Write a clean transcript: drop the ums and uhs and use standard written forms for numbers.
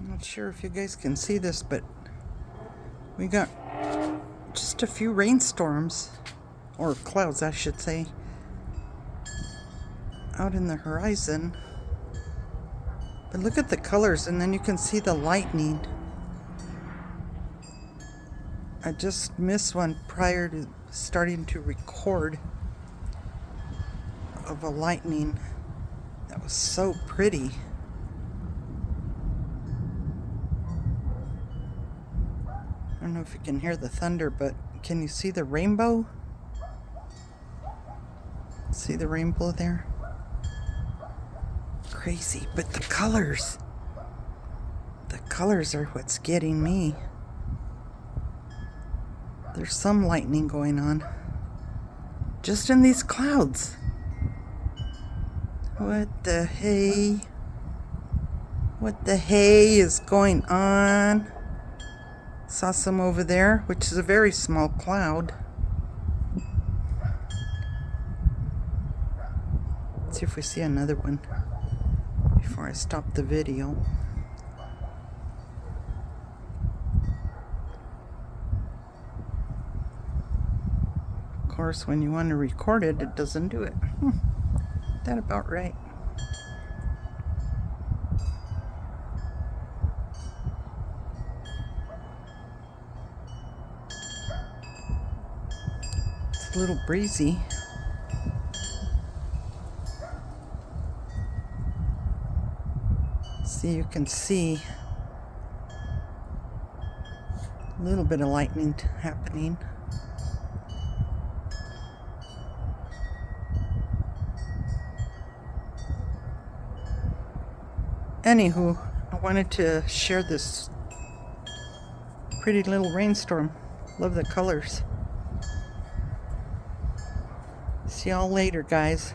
I'm not sure if you guys can see this, but we got just a few rainstorms, or clouds I should say, out in the horizon. But look at the colors, and then you can see the lightning. I just missed one prior to starting to record of a lightning that was so pretty. I don't know if you can hear the thunder, but can you see the rainbow? See the rainbow there? Crazy, but the colors are what's getting me. There's some lightning going on just in these clouds. What the hey? What the hey is going on? Saw some over there, which is a very small cloud. Let's see if we see another one before I stop the video. Of course, when you want to record it, it doesn't do it. That about right. It's a little breezy. See, you can see a little bit of lightning happening. Anywho, I wanted to share this pretty little rainstorm. Love the colors. See y'all later, guys.